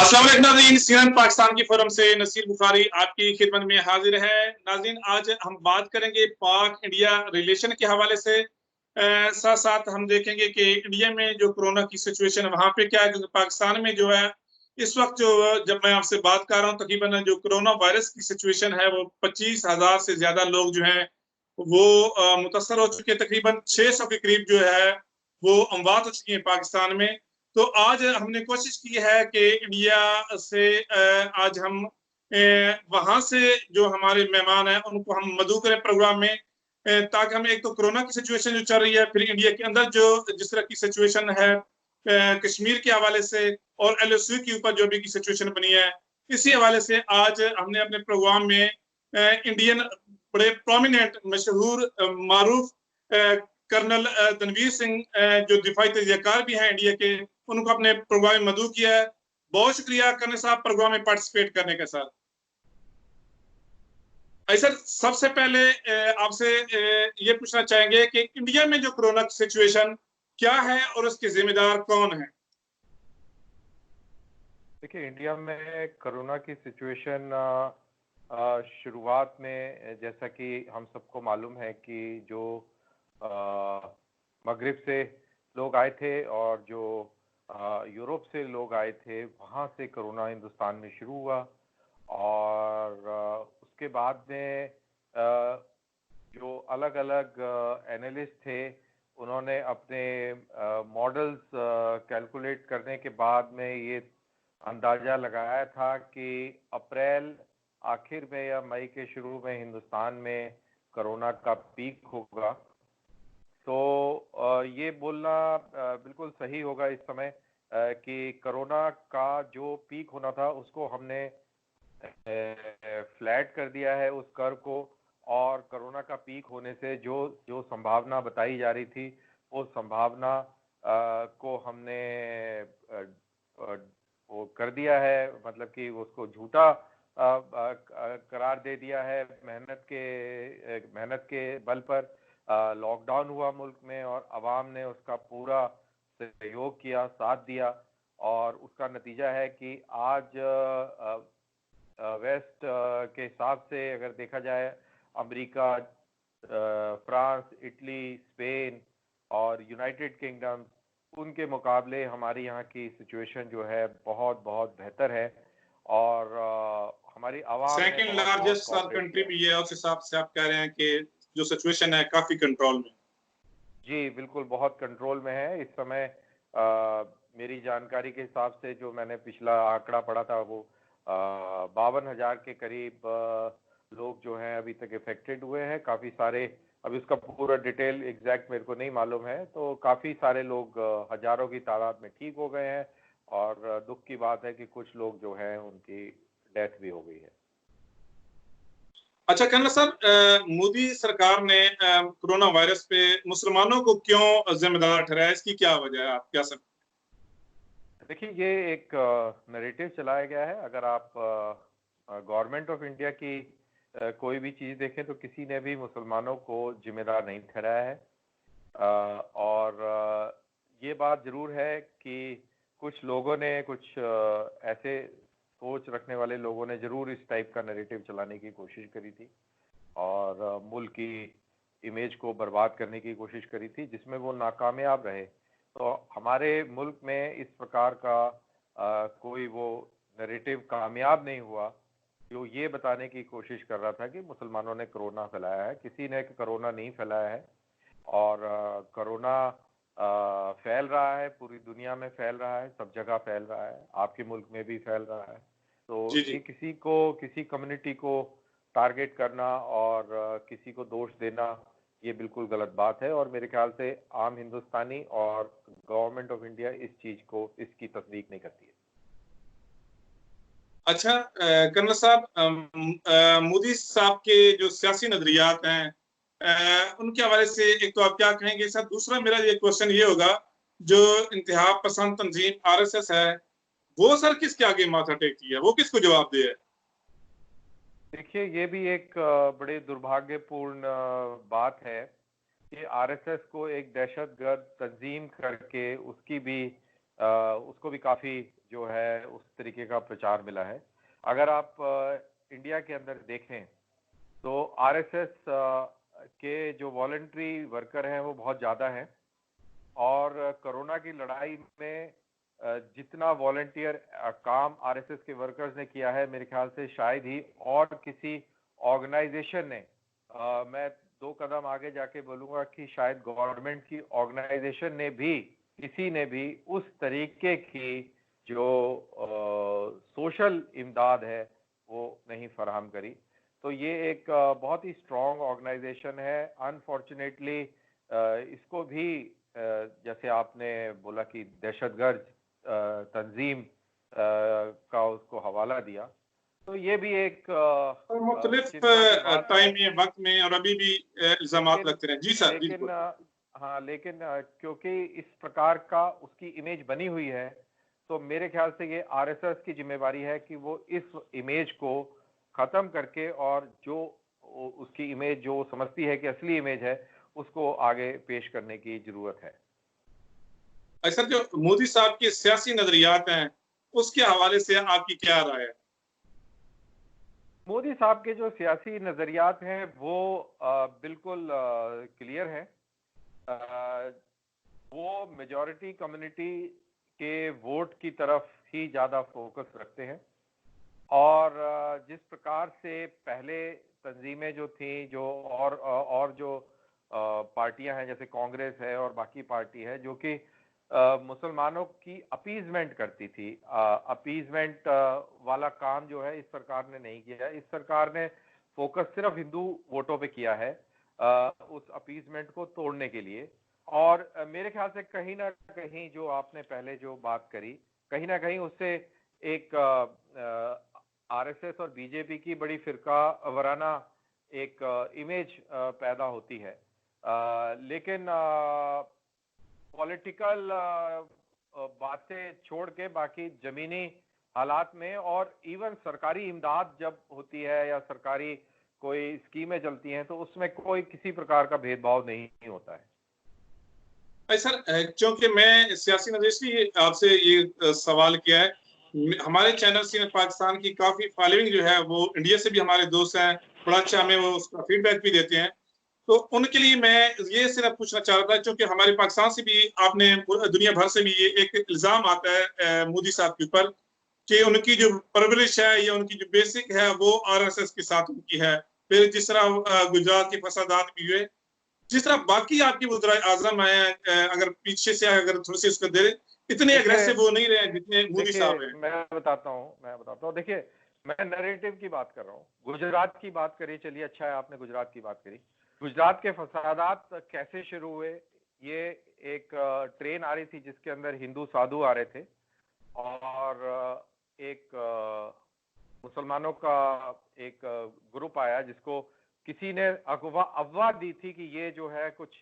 अस्सलाम वालेकुम नाज़रीन, CNN पाकिस्तान की फोरम से नसीर बुखारी आपकी खिदमत में हाजिर है। नाज़रीन, आज हम बात करेंगे पाक इंडिया रिलेशन के हवाले से। साथ साथ हम देखेंगे कि इंडिया में जो कोरोना की सिचुएशन है वहां पे क्या है, क्योंकि पाकिस्तान में जो है इस वक्त जो जब मैं आपसे बात कर रहा हूँ तकरीबन जो कोरोना वायरस की सिचुएशन है वो 25,000 से ज्यादा लोग जो हैं वो मुतासर हो चुके हैं। तकरीबन 600 के करीब जो है वो अमवात हो चुकी है पाकिस्तान में। तो आज हमने कोशिश की है कि इंडिया से आज हम वहां से जो हमारे मेहमान हैं उनको हम मदऊ करें प्रोग्राम में, ताकि हम एक तो कोरोना की सिचुएशन जो चल रही है, फिर इंडिया के अंदर जो जिस तरह की सिचुएशन है कश्मीर के हवाले से और LOC के ऊपर जो भी की सिचुएशन बनी है, इसी हवाले से आज हमने अपने प्रोग्राम में इंडियन बड़े प्रोमिनेंट मशहूर मारूफ कर्नल तनवीर सिंह जो दिफाई तजज़ियाकार भी हैं इंडिया के, उनको अपने प्रोग्राम में मदऊ किया है। बहुत शुक्रिया कर्नल साहब प्रोग्राम में पार्टिसिपेट करने के साथ। सर, सबसे पहले आपसे ये पूछना चाहेंगे कि इंडिया में जो कोरोना की सिचुएशन क्या है और उसके जिम्मेदार कौन है? देखिए, इंडिया में कोरोना की सिचुएशन शुरुआत में जैसा कि हम सबको मालूम है कि जो मगरिब से लोग आए थे और जो यूरोप से लोग आए थे, वहाँ से कोरोना हिंदुस्तान में शुरू हुआ। और उसके बाद में जो अलग अलग एनालिस्ट थे, उन्होंने अपने मॉडल्स कैलकुलेट करने के बाद में ये अंदाज़ा लगाया था कि अप्रैल आखिर में या मई के शुरू में हिंदुस्तान में कोरोना का पीक होगा। तो ये बोलना बिल्कुल सही होगा इस समय कि कोरोना का जो पीक होना था उसको हमने फ्लैट कर दिया है उस कर्व को, और कोरोना का पीक होने से जो जो संभावना बताई जा रही थी वो संभावना को हमने वो कर दिया है, मतलब कि उसको झूठा करार दे दिया है। मेहनत के बल पर लॉकडाउन हुआ मुल्क में और अवाम ने उसका पूरा सहयोग किया, साथ दिया, और उसका नतीजा है कि आज वेस्ट के हिसाब से अगर देखा जाए, अमेरिका, फ्रांस, इटली, स्पेन और यूनाइटेड किंगडम, उनके मुकाबले हमारी यहाँ की सिचुएशन जो है बहुत बहुत बेहतर है। और हमारी आवाम ने सेकंड लार्जेस्ट कंट्री भी है, उस हिसाब से आप कह रहे हैं कि जो सिचुएशन है काफी कंट्रोल में? जी बिल्कुल, बहुत कंट्रोल में है इस समय। मेरी जानकारी के हिसाब से जो मैंने पिछला आंकड़ा पढ़ा था वो 52,000 के करीब लोग जो हैं अभी तक इफेक्टेड हुए हैं। काफ़ी सारे, अभी उसका पूरा डिटेल एग्जैक्ट मेरे को नहीं मालूम है, तो काफ़ी सारे लोग हजारों की तादाद में ठीक हो गए हैं। और दुख की बात है कि कुछ लोग जो हैं उनकी डेथ भी हो गई है। अच्छा कर्नल साहब, मोदी सरकार ने कोरोना वायरस पे मुसलमानों को क्यों जिम्मेदार ठहराया, इसकी क्या वजह है, आप क्या सब? देखिए, ये एक नैरेटिव चलाया गया है। अगर आप गवर्नमेंट ऑफ इंडिया की कोई भी चीज़ देखें तो किसी ने भी मुसलमानों को जिम्मेदार नहीं ठहराया है। और ये बात ज़रूर है कि कुछ लोगों ने, कुछ ऐसे सोच रखने वाले लोगों ने ज़रूर इस टाइप का नैरेटिव चलाने की कोशिश करी थी और मुल्क की इमेज को बर्बाद करने की कोशिश करी थी, जिसमें वो नाकामयाब रहे। तो हमारे मुल्क में इस प्रकार का कोई वो नैरेटिव कामयाब नहीं हुआ जो ये बताने की कोशिश कर रहा था कि मुसलमानों ने कोरोना फैलाया है। किसी ने कोरोना नहीं फैलाया है, और कोरोना फैल रहा है, पूरी दुनिया में फैल रहा है, सब जगह फैल रहा है, आपके मुल्क में भी फैल रहा है। तो जी जी। ये किसी को, किसी कम्युनिटी को टारगेट करना और किसी को दोष देना, ये बिल्कुल गलत बात है। और मेरे ख्याल से आम हिंदुस्तानी और गवर्नमेंट ऑफ इंडिया इस चीज को, इसकी तस्दीक नहीं करती है। अच्छा कर्नल साहब, मोदी साहब के जो सियासी नजरियात हैं उनके हवाले से एक तो आप क्या कहेंगे? सर, दूसरा मेरा ये क्वेश्चन ये होगा, जो इंतहा पसंद तंजीम RSS है वो सर किसके आगे माथा टेकती है, वो किसको जवाब दे? देखिए, ये भी एक बड़े दुर्भाग्यपूर्ण बात है कि RSS को एक दहशतगर्द तंजीम करके उसकी भी उसको भी काफी जो है उस तरीके का प्रचार मिला है। अगर आप इंडिया के अंदर देखें तो आरएसएस के जो वॉलंटरी वर्कर हैं वो बहुत ज्यादा हैं, और कोरोना की लड़ाई में जितना वॉलंटियर काम आरएसएस के वर्कर्स ने किया है, मेरे ख्याल से शायद ही और किसी ऑर्गेनाइजेशन ने, मैं 2 कदम आगे जाके बोलूंगा कि शायद गवर्नमेंट की ऑर्गेनाइजेशन ने भी, किसी ने भी उस तरीके की जो सोशल इमदाद है वो नहीं फराहम करी। तो ये एक बहुत ही स्ट्रॉन्ग ऑर्गेनाइजेशन है। अनफॉर्चुनेटली इसको भी जैसे आपने बोला कि दहशतगर्द तंजीम का उसको हवाला दिया, तो ये भी एक और मुख्तलिफ चिंता की बात टाइम है। में, वक्त में, और अभी भी इल्जामात लगते रहे। जी सर, लेकिन बिल्कुल। हाँ, लेकिन क्योंकि इस प्रकार का उसकी इमेज बनी हुई है, तो मेरे ख्याल से ये आरएसएस की जिम्मेवारी है कि वो इस इमेज को खत्म करके, और जो उसकी इमेज जो समझती है कि असली इमेज है, उसको आगे पेश करने की जरूरत है। सर, जो मोदी साहब के सियासी नजरियात हैं, उसके हवाले से आपकी क्या राय है? मोदी साहब के जो सियासी नजरियात हैं वो बिल्कुल क्लियर हैं। वो मेजॉरिटी कम्युनिटी के वोट की तरफ ही ज्यादा फोकस रखते हैं, और जिस प्रकार से पहले तंजीमें जो थी, जो और जो पार्टियां हैं जैसे कांग्रेस है और बाकी पार्टी है, जो कि मुसलमानों की अपीजमेंट करती थी, अपीजमेंट वाला काम जो है इस सरकार ने नहीं किया है। इस सरकार ने फोकस सिर्फ हिंदू वोटों पे किया है, उस अपीजमेंट को तोड़ने के लिए। और मेरे ख्याल से कहीं ना कहीं जो आपने पहले जो बात करी, कहीं ना कहीं उससे एक आरएसएस और बीजेपी की बड़ी फिरका वराना एक इमेज पैदा होती है। लेकिन पॉलिटिकल बातें छोड़ के बाकी जमीनी हालात में, और इवन सरकारी इमदाद जब होती है या सरकारी कोई स्कीमें चलती हैं, तो उसमें कोई किसी प्रकार का भेदभाव नहीं होता है। सर, क्योंकि मैं सियासी नजरिए से आपसे ये सवाल किया है, हमारे चैनल से पाकिस्तान की काफी फॉलोइंग जो है वो इंडिया से भी हमारे दोस्त हैं, बड़ा अच्छा हमें वो उसका फीडबैक भी देते हैं। तो उनके लिए मैं ये सिर्फ पूछना चाह रहा था, क्योंकि हमारे पाकिस्तान से भी, आपने दुनिया भर से भी ये एक इल्जाम आता है मोदी साहब के ऊपर कि उनकी जो परवरिश है या उनकी जो बेसिक है वो आरएसएस के साथ उनकी है। फिर जिस तरह गुजरात के फसादात भी हुए, जिस तरह बाकी आपकी वज़ीर आज़म हैं, अगर पीछे से अगर थोड़ी सी उसको दे रहे, इतने अग्रेसिव वो नहीं रहे जितने मोदी साहब हैं। मैं बताता हूँ। देखिए, मैं नैरेटिव की बात कर रहा हूँ। गुजरात की बात करी, चलिए अच्छा है आपने गुजरात की बात करी। गुजरात के फसादात कैसे शुरू हुए? ये एक ट्रेन आ रही थी जिसके अंदर हिंदू साधु आ रहे थे, और एक मुसलमानों का एक ग्रुप आया जिसको किसी ने अफवाह दी थी कि ये जो है कुछ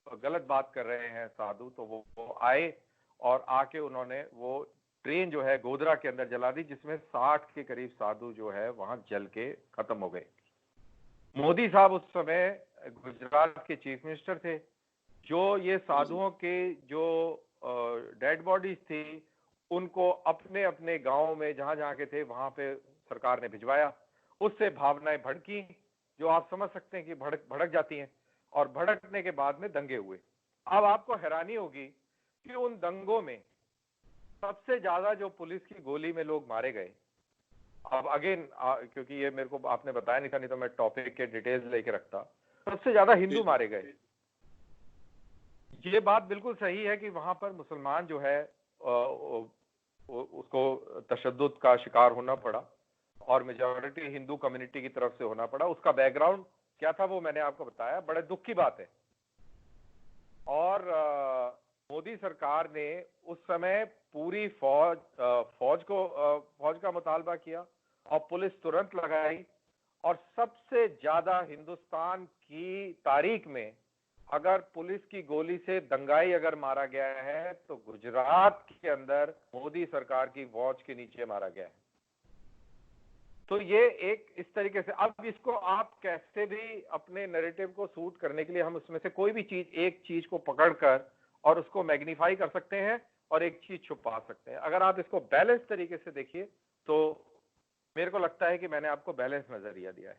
गलत बात कर रहे हैं साधु। तो वो आए, और आके उन्होंने वो ट्रेन जो है गोधरा के अंदर जला दी, जिसमें 60 के करीब साधु जो है वहां जल के खत्म हो गए। मोदी साहब उस समय गुजरात के चीफ मिनिस्टर थे। जो ये साधुओं के जो डेड बॉडीज थी, उनको अपने अपने गांव में जहां जहां के थे वहां पे सरकार ने भिजवाया। उससे भावनाएं भड़की, जो आप समझ सकते हैं कि भड़क जाती हैं, और भड़कने के बाद में दंगे हुए। अब आपको हैरानी होगी कि उन दंगों में सबसे ज्यादा जो पुलिस की गोली में लोग मारे गए, अब अगेन क्योंकि ये मेरे को आपने बताया नहीं था, नहीं तो मैं टॉपिक के डिटेल्स लेके रखता, सबसे ज्यादा हिंदू मारे गए। ये बात बिल्कुल सही है कि वहां पर मुसलमान जो है उसको तशद्दुद का शिकार होना पड़ा, और मेजॉरिटी हिंदू कम्युनिटी की तरफ से होना पड़ा। उसका बैकग्राउंड क्या था वो मैंने आपको बताया, बड़े दुख की बात है। और मोदी सरकार ने उस समय पूरी फौज का मुतालबा किया, और पुलिस तुरंत लगाई। और सबसे ज्यादा हिंदुस्तान की तारीख में अगर पुलिस की गोली से दंगाई अगर मारा गया है, तो गुजरात के अंदर मोदी सरकार की वॉच के नीचे मारा गया है। तो ये एक इस तरीके से, अब इसको आप कैसे भी अपने नैरेटिव को सूट करने के लिए हम उसमें से कोई भी चीज, एक चीज को पकड़कर और उसको मैग्नीफाई कर सकते हैं, और एक चीज छुपा सकते हैं। अगर आप इसको बैलेंस तरीके से देखिए तो मेरे को लगता है कि मैंने आपको बैलेंस नजरिया दिया है।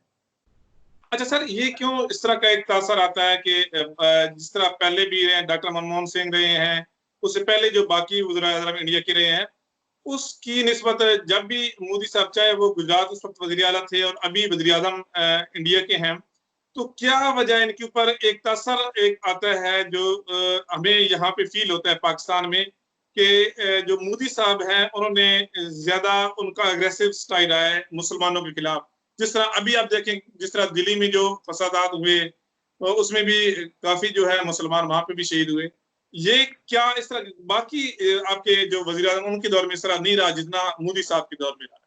अच्छा सर, ये क्यों इस तरह का एक तासर आता है कि जिस तरह पहले भी रहे डॉक्टर मनमोहन सिंह रहे हैं, उससे पहले जो बाकी वज़ीर-ए-आज़म इंडिया के रहे हैं, उसकी निस्बत जब भी मोदी साहब, चाहे वो गुजरात उस वक़्त वज़ीर आला थे और अभी वज़ीर-ए-आज़म इंडिया के हैं, तो क्या वजह इनके ऊपर एक तासर एक आता है जो हमें यहाँ पे फ़ील होता है पाकिस्तान में कि जो मोदी साहब हैं उन्होंने ज़्यादा उनका एग्रेसिव स्टाइल रहा है मुसलमानों के खिलाफ। जिस तरह अभी आप देखें, जिस तरह दिल्ली में जो फसादात हुए, उसमें भी काफ़ी जो है मुसलमान वहाँ पे भी शहीद हुए। ये क्या इस तरह बाकी आपके जो वज़ीर-ए-आज़म उनके दौर में इस तरह नहीं रहा जितना मोदी साहब के दौर में रहा?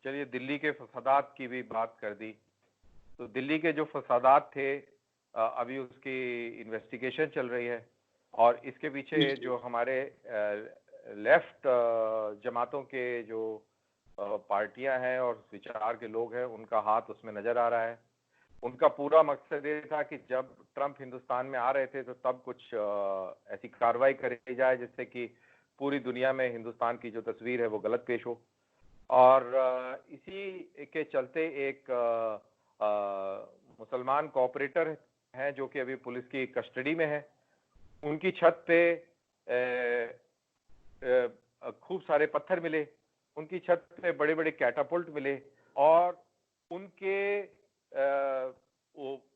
चलिए दिल्ली के फसादात की भी बात कर दी। तो दिल्ली के जो फसादात थे अभी उसकी इन्वेस्टिगेशन चल रही है और इसके पीछे जो हमारे लेफ्ट जमातों के जो पार्टियां हैं और विचार के लोग हैं उनका हाथ उसमें नजर आ रहा है। उनका पूरा मकसद ये था कि जब ट्रंप हिंदुस्तान में आ रहे थे तो तब कुछ ऐसी कार्रवाई करी जाए जिससे कि पूरी दुनिया में हिंदुस्तान की जो तस्वीर है वो गलत पेश हो। और इसी के चलते एक मुसलमान कोऑपरेटर हैं जो कि अभी पुलिस की कस्टडी में है। उनकी छत पे खूब सारे पत्थर मिले, उनकी छत पे बड़े बड़े कैटापुल्ट मिले और उनके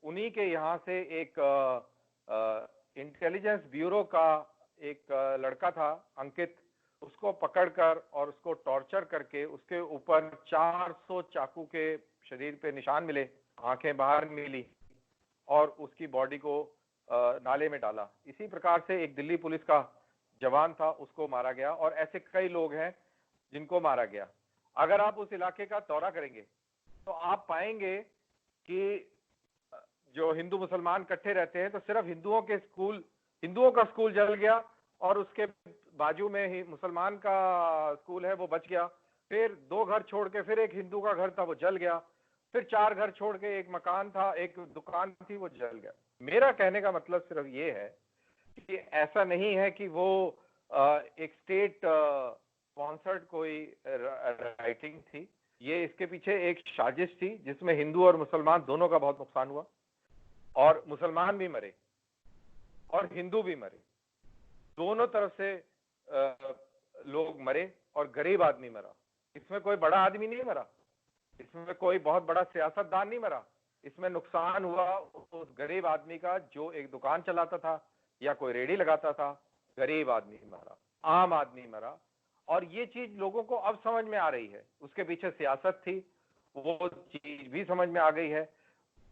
उन्हीं के यहाँ से एक इंटेलिजेंस ब्यूरो का एक लड़का था अंकित, उसको पकड़कर और उसको टॉर्चर करके उसके ऊपर 400 चाकू के शरीर पे निशान मिले, आंखें बाहर मिली और उसकी बॉडी को नाले में डाला। इसी प्रकार से एक दिल्ली पुलिस का जवान था, उसको मारा गया और ऐसे कई लोग हैं जिनको मारा गया। अगर आप उस इलाके का दौरा करेंगे तो आप पाएंगे कि जो हिंदू मुसलमान इकट्ठे रहते हैं तो सिर्फ हिंदुओं का स्कूल जल गया और उसके बाजू में ही मुसलमान का स्कूल है वो बच गया। फिर 2 घर छोड़ के फिर एक हिंदू का घर था वो जल गया। फिर 4 घर छोड़ के एक मकान था, एक दुकान थी, वो जल गया। मेरा कहने का मतलब सिर्फ ये है कि ऐसा नहीं है कि वो एक स्टेट स्पॉन्सर्ड कोई राइटिंग थी। ये इसके पीछे एक साजिश थी जिसमें हिंदू और मुसलमान दोनों का बहुत नुकसान हुआ और मुसलमान भी मरे और हिंदू भी मरे, दोनों तरफ से लोग मरे और गरीब आदमी मरा। इसमें कोई बड़ा आदमी नहीं मरा, इसमें कोई बहुत बड़ा सियासतदान नहीं मरा। इसमें नुकसान हुआ उस गरीब आदमी का जो एक दुकान चलाता था या कोई रेडी लगाता था। गरीब आदमी मरा, आम आदमी मरा और ये चीज लोगों को अब समझ में आ रही है। उसके पीछे सियासत थी, वो चीज भी समझ में आ गई है।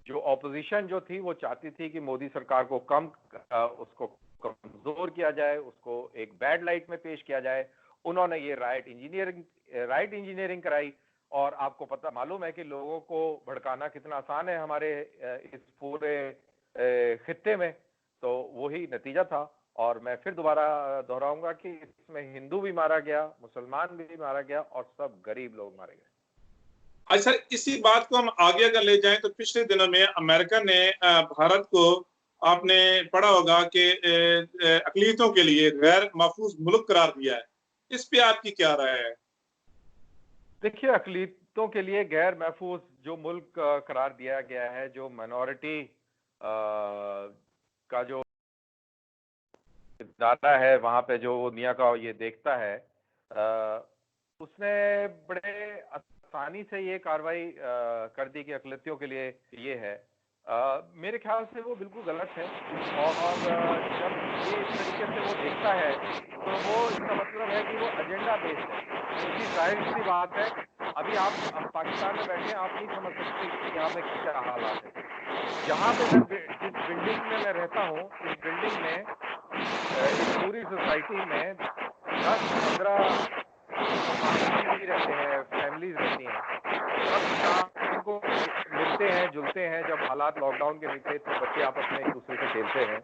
जो ऑपोजिशन जो थी वो चाहती थी कि मोदी सरकार को उसको कमजोर किया जाए, उसको एक बैड लाइट में पेश किया जाए। उन्होंने ये राइट इंजीनियरिंग कराई और आपको पता मालूम है कि लोगों को भड़काना कितना आसान है हमारे इस पूरे खित्ते में। तो वही नतीजा था और मैं फिर दोबारा दोहराऊंगा कि इसमें हिंदू भी मारा गया, मुसलमान भी मारा गया और सब गरीब लोग मारे गए। अच्छा, इसी बात को हम आगे अगर ले जाएं तो पिछले दिनों में अमेरिका ने भारत को, आपने पढ़ा होगा कि अकलीतों के लिए गैर महफूज मुल्क करार दिया है। इस पे आपकी क्या राय है? देखिए, अकलीतों के लिए गैर महफूज जो मुल्क करार दिया गया है, जो माइनॉरिटी का जो इदारा है वहां पे जो दुनिया का ये देखता है, उसने बड़े आसानी से ये कार्रवाई कर दी कि अकलीतों के लिए ये है। मेरे ख्याल से वो बिल्कुल गलत है और जब ये इस तरीके से वो देखता है तो वो इसका मतलब है कि वो एजेंडा बेस्ड है, क्योंकि जाहिर सी बात है अभी आप पाकिस्तान में बैठे आप नहीं समझ सकते कि यहाँ पे क्या हालात है। जहाँ पे जिस बिल्डिंग में मैं रहता हूँ, इस बिल्डिंग में इस पूरी सोसाइटी में 10-15 खानदान भी रहते हैं, फैमिलीज रहती हैं। सब शाम को मिलते हैं, जुलते हैं। जब हालात लॉकडाउन के नहीं थे तो बच्चे आपस में एक दूसरे से खेलते हैं,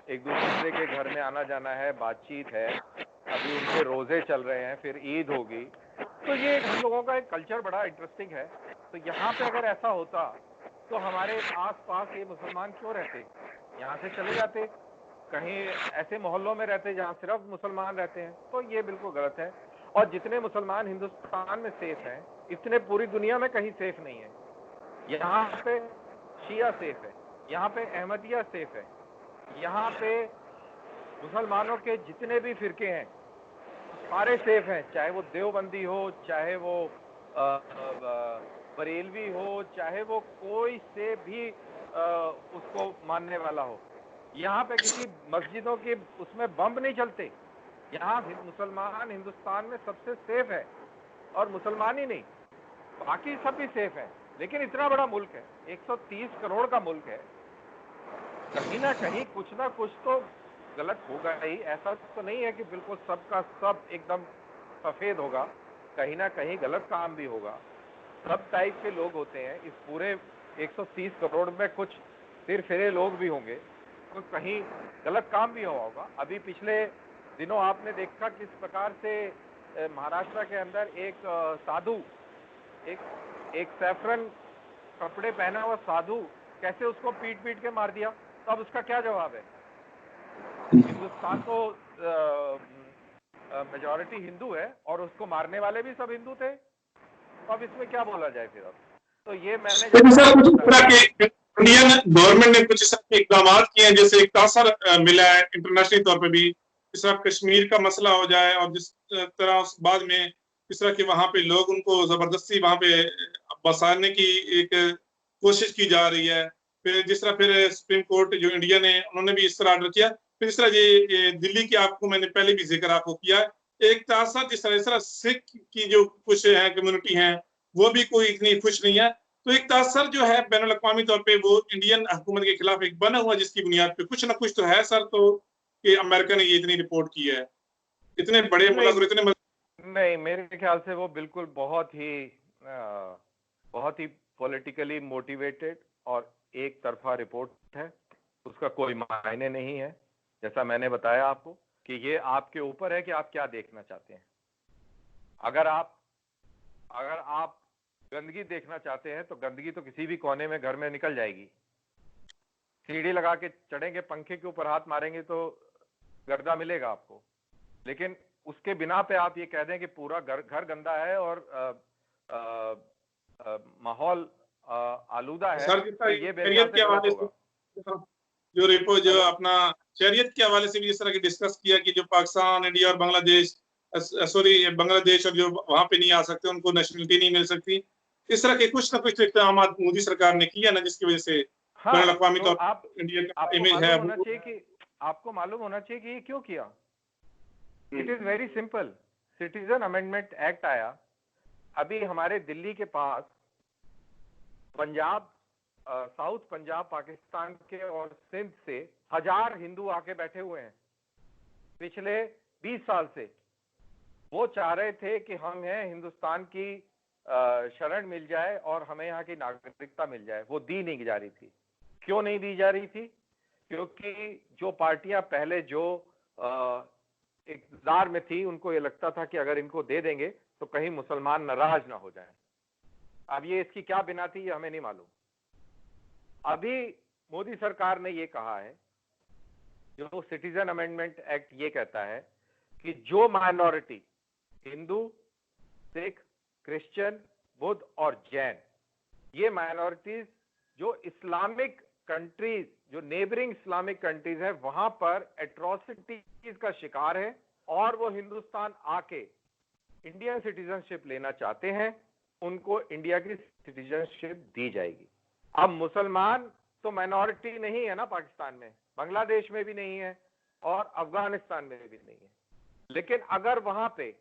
एक दूसरे के घर में आना जाना है, बातचीत है। अभी उनके रोजे चल रहे हैं, फिर ईद होगी। तो ये हम लोगों का एक कल्चर बड़ा इंटरेस्टिंग है। तो यहाँ पे अगर ऐसा होता तो हमारे आस पास ये मुसलमान क्यों रहते, यहाँ से चले जाते। कहीं ऐसे मोहल्लों में रहते हैं जहां सिर्फ मुसलमान रहते हैं, तो ये बिल्कुल गलत है। और जितने मुसलमान हिंदुस्तान में सेफ हैं, इतने पूरी दुनिया में कहीं सेफ नहीं है। यहाँ पे शिया सेफ है, यहाँ पे अहमदिया सेफ है, यहाँ पे मुसलमानों के जितने भी फिरके हैं सारे सेफ हैं, चाहे वो देवबंदी हो, चाहे वो बरेलवी हो, चाहे वो कोई से भी उसको मानने वाला हो। यहाँ पे किसी मस्जिदों के उसमें बम नहीं चलते। यहाँ मुसलमान हिंदुस्तान में सबसे सेफ है, और मुसलमान ही नहीं, बाकी सब भी सेफ है। लेकिन इतना बड़ा मुल्क है, 130 करोड़ का मुल्क है, कहीं ना कहीं कुछ ना कुछ तो गलत होगा ही। ऐसा तो नहीं है कि बिल्कुल सबका सब एकदम सफेद होगा, कहीं ना कहीं गलत काम भी होगा। सब टाइप के लोग होते हैं इस पूरे 130 करोड़ में, कुछ सिर फिरे लोग भी होंगे, तो कहीं गलत काम भी हुआ होगा। अभी पिछले दिनों आपने देखा किस प्रकार से महाराष्ट्र के अंदर एक साधु, एक सैफरन कपड़े पहना हुआ साधु, कैसे उसको पीट पीट के मार दिया। तो अब उसका क्या जवाब है? हिंदुस्तान तो मेजॉरिटी हिंदू है और उसको मारने वाले भी सब हिंदू थे, तो अब इसमें क्या बोला जाए फिर? अब तो ये मैंने तो सर कुछ इस तरह के इंडियन गवर्नमेंट ने कुछ इस तरह के इकदाम किए हैं, जैसे एक तासर मिला है इंटरनेशनल तौर पे भी, इस तरह कश्मीर का मसला हो जाए और जिस तरह उस बाद में इस तरह के वहां पे लोग उनको जबरदस्ती वहां पे बसाने की एक कोशिश की जा रही है। फिर जिस तरह फिर सुप्रीम कोर्ट जो इंडिया ने, उन्होंने भी इस तरह ऑर्डर किया। फिर इस तरह ये दिल्ली की आपको मैंने पहले भी जिक्र आपको किया है, एक तासर जिस तरह सिख की जो कुछ है कम्युनिटी है वो भी कोई इतनी खुश नहीं है। तो एक तासर जो है बैनुल अक़वामी तौर पे वो इंडियन हुकूमत के खिलाफ एक बना हुआ, जिसकी बुनियाद पे कुछ ना कुछ तो है सर, तो कि अमेरिका ने ये इतनी रिपोर्ट की है, इतने बड़े मुल्क और इतने नहीं, मेरे ख्याल से वो बिल्कुल बहुत ही पॉलिटिकली मोटिवेटेड और एक तरफा रिपोर्ट है। उसका कोई मायने नहीं है। जैसा मैंने बताया आपको कि ये आपके ऊपर है कि आप क्या देखना चाहते हैं। अगर आप गंदगी देखना चाहते हैं तो गंदगी तो किसी भी कोने में घर में निकल जाएगी। सीढ़ी लगा के चढ़ेंगे, पंखे के ऊपर हाथ मारेंगे तो गर्दा मिलेगा आपको। लेकिन उसके बिना पे आप ये कह दें कि पूरा घर गंदा है और माहौल आलूदा है, सर तो ये मेरे ख्याल से गलत होगा। जो अपना शरीयत के हवाले से भी इस तरह की डिस्कस किया कि जो पाकिस्तान, इंडिया और बांग्लादेश, बांग्लादेश और जो वहां पे नहीं आ सकते उनको नेशनलिटी नहीं मिल सकती, इस तरह के कुछ ना कुछ इक़दाम मोदी सरकार ने किया ना, जिसकी वजह से बैनुल अक़वामी तौर पर इंडिया का इमेज है। आपको मालूम होना चाहिए कि ये क्यों किया। It is very simple. Citizen amendment act आया, अभी हमारे दिल्ली के पास पंजाब, साउथ पंजाब पाकिस्तान के और सिंध से 1000 हिंदू आके बैठे हुए हैं पिछले 20 साल से। वो चाह रहे थे कि हम हैं हिंदुस्तान की शरण मिल जाए और हमें यहाँ की नागरिकता मिल जाए। वो दी नहीं जा रही थी। क्यों नहीं दी जा रही थी? क्योंकि जो पार्टियां पहले जो इक़्तिदार में थी, उनको ये लगता था कि अगर इनको दे देंगे तो कहीं मुसलमान नाराज ना हो जाएं। अब ये इसकी क्या बिना थी ये हमें नहीं मालूम। अभी मोदी सरकार ने ये कहा है, जो सिटीजन अमेंडमेंट एक्ट ये कहता है कि जो माइनॉरिटी हिंदू, सिख, क्रिश्चियन, बुद्ध और जैन, ये माइनॉरिटीज जो इस्लामिक कंट्रीज, जो नेबरिंग इस्लामिक कंट्रीज है, वहां पर एट्रोसिटीज का शिकार है और वो हिंदुस्तान आके इंडियन सिटीजनशिप लेना चाहते हैं, उनको इंडिया की सिटीजनशिप दी जाएगी। अब मुसलमान तो माइनॉरिटी नहीं है ना पाकिस्तान में, बांग्लादेश में भी नहीं है और अफगानिस्तान में भी नहीं है। लेकिन अगर वहां पे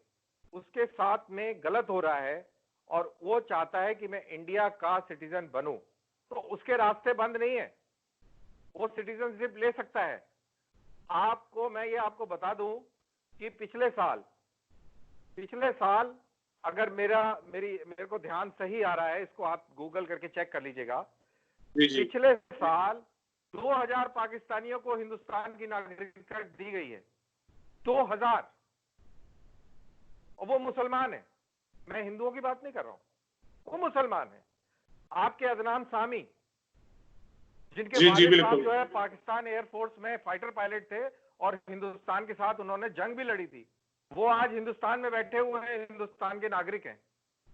उसके साथ में गलत हो रहा है और वो चाहता है कि मैं इंडिया का सिटीजन बनूं, तो उसके रास्ते बंद नहीं है, वो सिटीजनशिप ले सकता है। मैं ये आपको बता दूं कि पिछले साल अगर मेरे को ध्यान सही आ रहा है, इसको आप गूगल करके चेक कर लीजिएगा, पिछले साल 2000 पाकिस्तानियों को हिंदुस्तान की नागरिकता दी गई है। 2000, और वो मुसलमान है। मैं हिंदुओं की बात नहीं कर रहा हूं, वो मुसलमान है। आपके अदनान सामी जिनके जी जी वालिद साहब बिल्कुल। जो है पाकिस्तान एयरफोर्स में फाइटर पायलट थे और हिंदुस्तान के साथ उन्होंने जंग भी लड़ी थी, वो आज हिंदुस्तान में बैठे हुए हैं, हिंदुस्तान के नागरिक हैं।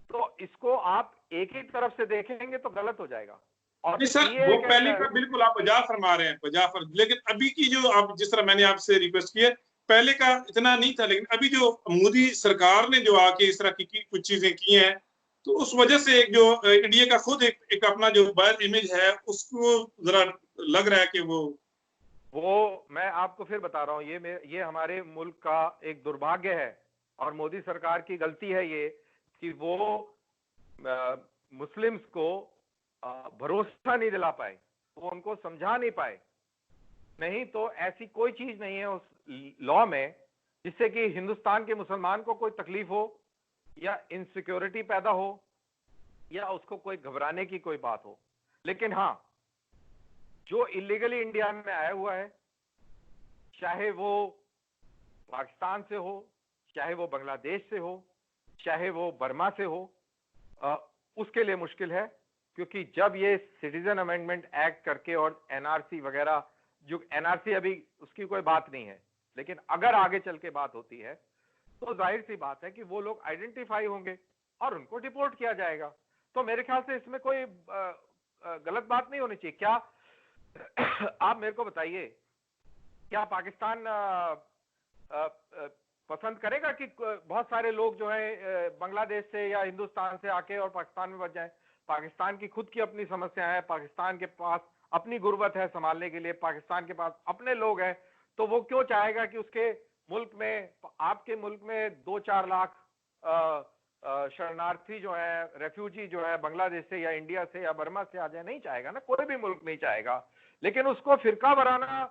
तो इसको आप एक ही तरफ से देखेंगे तो गलत हो जाएगा। और नहीं सर, ये वो एक पहले का बिल्कुल आप वजह फरमा रहे हैं, लेकिन अभी की जो आप जिस तरह मैंने आपसे रिक्वेस्ट की है, पहले का इतना नहीं था, लेकिन अभी जो मोदी सरकार ने जो आके इस तरह की कुछ चीजें की हैं, तो उस वजह से एक जो इंडिया का खुद एक अपना जो बैड इमेज है, उसको जरा लग रहा है कि वो मैं आपको फिर बता रहा हूं, ये हमारे मुल्क का एक दुर्भाग्य है और मोदी सरकार की गलती है ये कि वो मुस्लिम्स को भरोसा नहीं दिला पाए, वो उनको समझा नहीं पाए। नहीं तो ऐसी कोई चीज नहीं है उस लॉ में जिससे कि हिंदुस्तान के मुसलमान को कोई तकलीफ हो या इनसिक्योरिटी पैदा हो या उसको कोई घबराने की कोई बात हो। लेकिन हाँ, जो इलीगली इंडिया में आया हुआ है, चाहे वो पाकिस्तान से हो, चाहे वो बांग्लादेश से हो, चाहे वो बर्मा से हो, उसके लिए मुश्किल है। क्योंकि जब ये सिटीजन अमेंडमेंट एक्ट करके और एनआरसी वगैरह, जो एनआरसी अभी उसकी कोई बात नहीं है, लेकिन अगर आगे चल के बात होती है तो जाहिर सी बात है कि वो लोग आइडेंटिफाई होंगे और उनको डिपोर्ट किया जाएगा। तो मेरे ख्याल से इसमें कोई गलत बात नहीं होनी चाहिए। क्या आप मेरे को बताइए, क्या पाकिस्तान पसंद करेगा कि बहुत सारे लोग जो है बांग्लादेश से या हिंदुस्तान से आके और पाकिस्तान में बच जाएं? पाकिस्तान की खुद की अपनी समस्या है, पाकिस्तान के पास अपनी गुर्बत है संभालने के लिए, पाकिस्तान के पास अपने लोग हैं, तो वो क्यों चाहेगा कि उसके मुल्क में, आपके मुल्क में 2-4 लाख शरणार्थी जो है, रेफ्यूजी जो है बांग्लादेश से या इंडिया से या बर्मा से आ जाए? नहीं चाहेगा ना, कोई भी मुल्क नहीं चाहेगा। लेकिन उसको फिरका वराना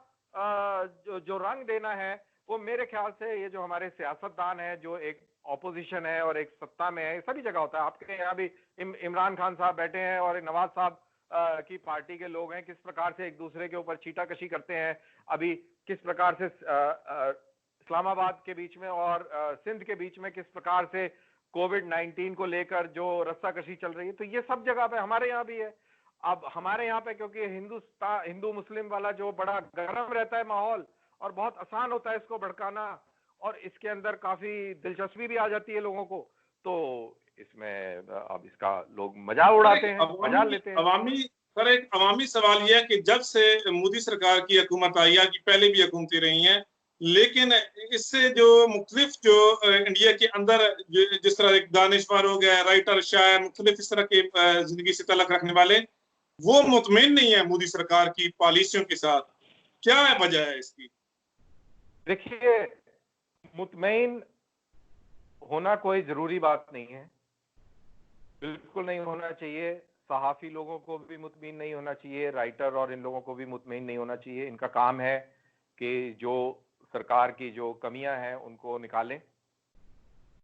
जो रंग देना है, वो मेरे ख्याल से ये जो हमारे सियासतदान है, जो एक ऑपोजिशन है और एक सत्ता में है, सभी जगह होता है। आपके यहाँ भी इमरान खान साहब बैठे हैं और नवाज साहब की पार्टी के लोग हैं, किस प्रकार से एक दूसरे के ऊपर छीटाकशी करते हैं। अभी किस प्रकार से इस्लामाबाद के बीच में और सिंध के बीच में किस प्रकार से कोविड-19 को लेकर जो रस्साकशी चल रही है, तो ये सब जगह पे हमारे यहाँ भी है। अब हमारे यहाँ पे क्योंकि हिंदू मुस्लिम वाला जो बड़ा गर्म रहता है माहौल, और बहुत आसान होता है इसको भड़काना, और इसके अंदर काफी दिलचस्पी भी आ जाती है लोगों को, तो इसमें अब इसका लोग मजा उड़ाते हैं, मजा लेते हैं। सर एक अवामी सवाल यह है कि जब से मोदी सरकार की हुकूमत आई है, कि पहले भी हुकूमतें रही हैं, लेकिन इससे जो मुख्तलिफ जो इंडिया के अंदर जिस तरह एक दानिशवर हो गया, राइटर, शायर, मुख्तलिफ इस तरह के जिंदगी से तलक रखने वाले, वो मुतमिन नहीं है मोदी सरकार की पॉलिसियों के साथ। क्या वजह है इसकी? देखिए, मुतमईन होना कोई जरूरी बात नहीं है, बिल्कुल नहीं होना चाहिए। सहाफी लोगों को भी मुतमिन नहीं होना चाहिए, राइटर और इन लोगों को भी मुतमिन नहीं होना चाहिए। इनका काम है कि जो सरकार की जो कमियां हैं उनको निकालें,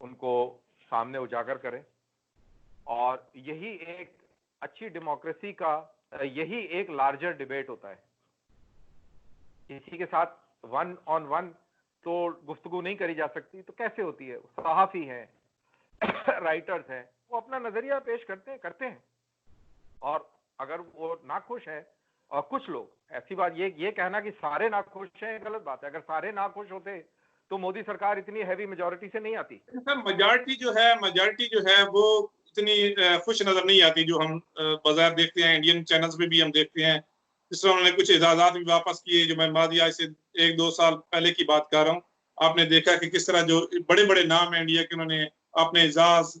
उनको सामने उजागर करें, और यही एक अच्छी डेमोक्रेसी का, यही एक लार्जर डिबेट होता है। किसी के साथ 1-on-1 तो गुफ्तगू नहीं करी जा सकती, तो कैसे होती है? सहाफी हैं, राइटर्स हैं, वो अपना नजरिया पेश करते हैं, और अगर वो नाखुश हैं, और कुछ लोग, ऐसी बात ये कहना कि सारे नाखुश हैं, गलत बात है। अगर सारे नाखुश होते तो मोदी सरकार इतनी हैवी मेजॉरिटी से नहीं आती। सर मेजॉरिटी जो है वो इतनी खुश नजर नहीं आती, जो हम बाजार देखते हैं, इंडियन चैनल्स पे भी हम देखते हैं। जिस तरह उन्होंने कुछ इजाजत भी वापस किए, जो मैं मादिया से 1-2 साल पहले की बात कर रहा हूँ। आपने देखा कि किस तरह जो बड़े बड़े नाम है इंडिया के, उन्होंने अपने एजाज,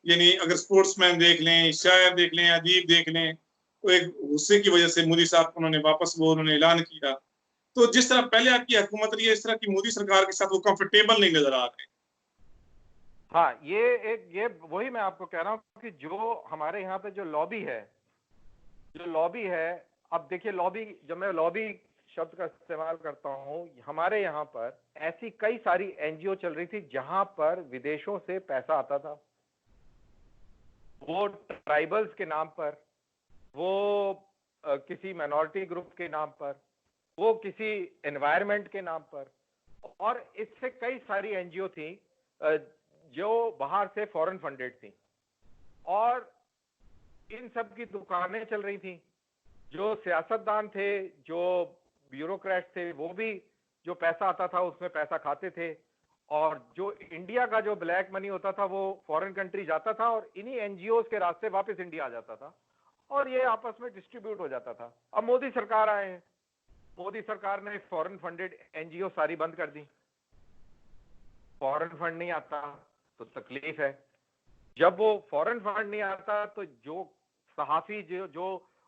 यानी अगर स्पोर्ट्समैन देख लें, शायर देख लें, अदीब देख लें, तो एक गुस्से की वजह से मोदी साहब को उन्होंने वापस वो उन्होंने ऐलान किया। तो जिस तरह पहले आपकी हुकूमत रही है, इस तरह की मोदी सरकार के साथ वो कंफर्टेबल नहीं नजर आ रहे। हाँ, ये वही मैं आपको कह रहा हूँ कि जो हमारे यहाँ पे जो लॉबी है, अब देखिए, लॉबी, जब मैं लॉबी शब्द का इस्तेमाल करता हूँ, हमारे यहाँ पर ऐसी कई सारी एनजीओ चल रही थी जहां पर विदेशों से पैसा आता था। वो ट्राइबल्स के नाम पर, वो किसी माइनॉरिटी ग्रुप के नाम पर, वो किसी एनवायरनमेंट के नाम पर, और इससे कई सारी एनजीओ थी जो बाहर से फॉरेन फंडेड थी, और इन सब की दुकानें चल रही थी। जो सियासतदान थे, जो ब्यूरोक्रेट थे, वो भी जो पैसा आता था उसमें पैसा खाते थे, और जो इंडिया का जो ब्लैक मनी होता था वो फॉरेन कंट्री जाता था और इन्हीं एनजीओ के रास्ते वापस इंडिया आ जाता था और ये आपस में डिस्ट्रीब्यूट हो जाता था। अब मोदी सरकार आए हैं, मोदी सरकार ने फॉरेन फंडेड एनजीओ सारी बंद कर दी। फॉरेन फंड नहीं आता तो तकलीफ है। जब वो फॉरेन फंड नहीं आता तो जो सहाफी जो जो